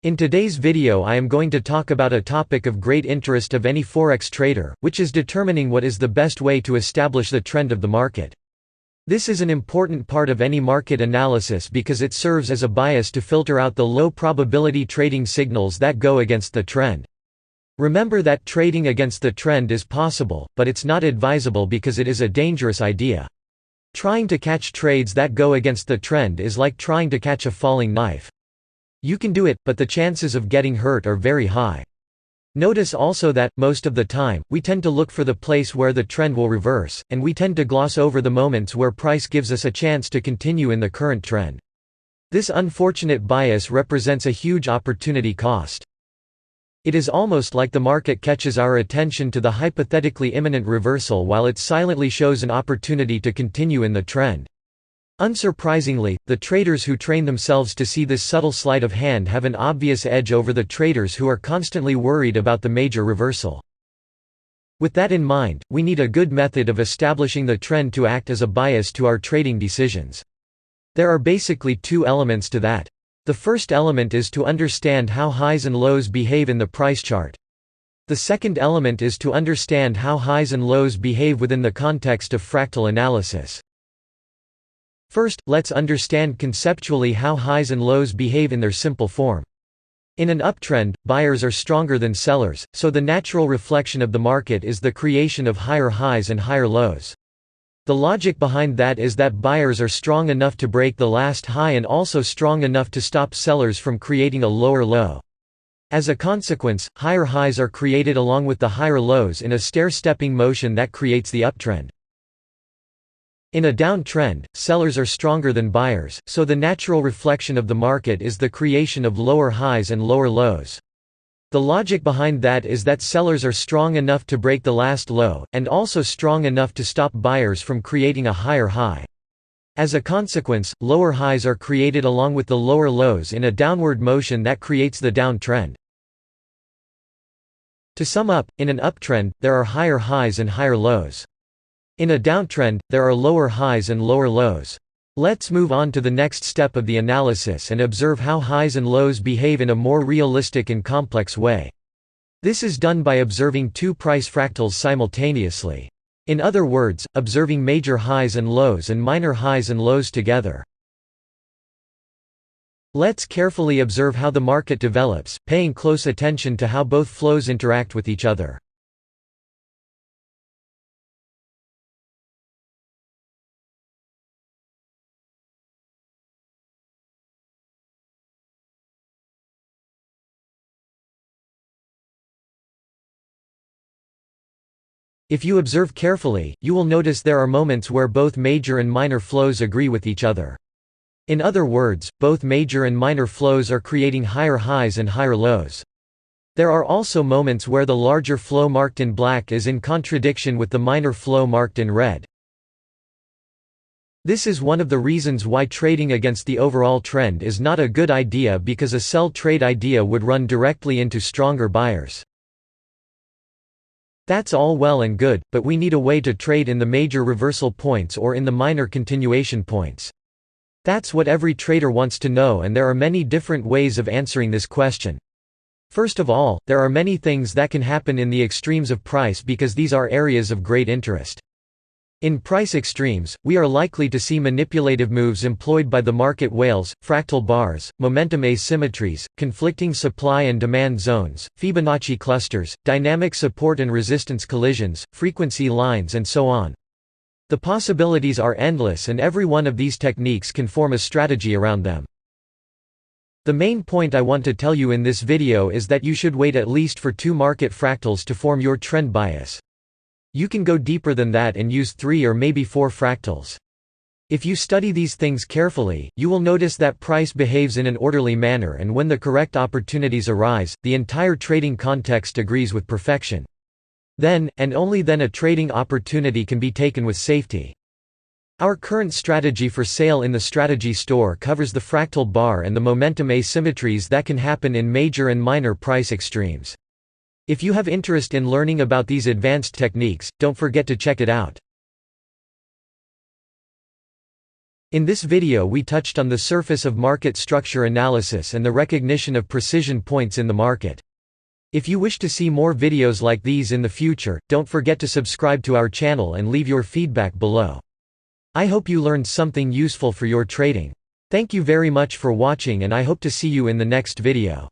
In today's video I am going to talk about a topic of great interest of any forex trader, which is determining what is the best way to establish the trend of the market. This is an important part of any market analysis because it serves as a bias to filter out the low probability trading signals that go against the trend. Remember that trading against the trend is possible, but it's not advisable because it is a dangerous idea. Trying to catch trades that go against the trend is like trying to catch a falling knife. You can do it, but the chances of getting hurt are very high. Notice also that, most of the time, we tend to look for the place where the trend will reverse, and we tend to gloss over the moments where price gives us a chance to continue in the current trend. This unfortunate bias represents a huge opportunity cost. It is almost like the market catches our attention to the hypothetically imminent reversal while it silently shows an opportunity to continue in the trend. Unsurprisingly, the traders who train themselves to see this subtle sleight of hand have an obvious edge over the traders who are constantly worried about the major reversal. With that in mind, we need a good method of establishing the trend to act as a bias to our trading decisions. There are basically two elements to that. The first element is to understand how highs and lows behave in the price chart. The second element is to understand how highs and lows behave within the context of fractal analysis. First, let's understand conceptually how highs and lows behave in their simple form. In an uptrend, buyers are stronger than sellers, so the natural reflection of the market is the creation of higher highs and higher lows. The logic behind that is that buyers are strong enough to break the last high and also strong enough to stop sellers from creating a lower low. As a consequence, higher highs are created along with the higher lows in a stair-stepping motion that creates the uptrend. In a downtrend, sellers are stronger than buyers, so the natural reflection of the market is the creation of lower highs and lower lows. The logic behind that is that sellers are strong enough to break the last low, and also strong enough to stop buyers from creating a higher high. As a consequence, lower highs are created along with the lower lows in a downward motion that creates the downtrend. To sum up, in an uptrend, there are higher highs and higher lows. In a downtrend, there are lower highs and lower lows. Let's move on to the next step of the analysis and observe how highs and lows behave in a more realistic and complex way. This is done by observing two price fractals simultaneously. In other words, observing major highs and lows and minor highs and lows together. Let's carefully observe how the market develops, paying close attention to how both flows interact with each other. If you observe carefully, you will notice there are moments where both major and minor flows agree with each other. In other words, both major and minor flows are creating higher highs and higher lows. There are also moments where the larger flow marked in black is in contradiction with the minor flow marked in red. This is one of the reasons why trading against the overall trend is not a good idea, because a sell trade idea would run directly into stronger buyers. That's all well and good, but we need a way to trade in the major reversal points or in the minor continuation points. That's what every trader wants to know, and there are many different ways of answering this question. First of all, there are many things that can happen in the extremes of price because these are areas of great interest. In price extremes, we are likely to see manipulative moves employed by the market whales, fractal bars, momentum asymmetries, conflicting supply and demand zones, Fibonacci clusters, dynamic support and resistance collisions, frequency lines, and so on. The possibilities are endless, and every one of these techniques can form a strategy around them. The main point I want to tell you in this video is that you should wait at least for 2 market fractals to form your trend bias. You can go deeper than that and use 3 or maybe 4 fractals. If you study these things carefully, you will notice that price behaves in an orderly manner, and when the correct opportunities arise, the entire trading context agrees with perfection. Then, and only then, a trading opportunity can be taken with safety. Our current strategy for sale in the strategy store covers the fractal bar and the momentum asymmetries that can happen in major and minor price extremes. If you have interest in learning about these advanced techniques, don't forget to check it out. In this video we touched on the surface of market structure analysis and the recognition of precision points in the market. If you wish to see more videos like these in the future, don't forget to subscribe to our channel and leave your feedback below. I hope you learned something useful for your trading. Thank you very much for watching and I hope to see you in the next video.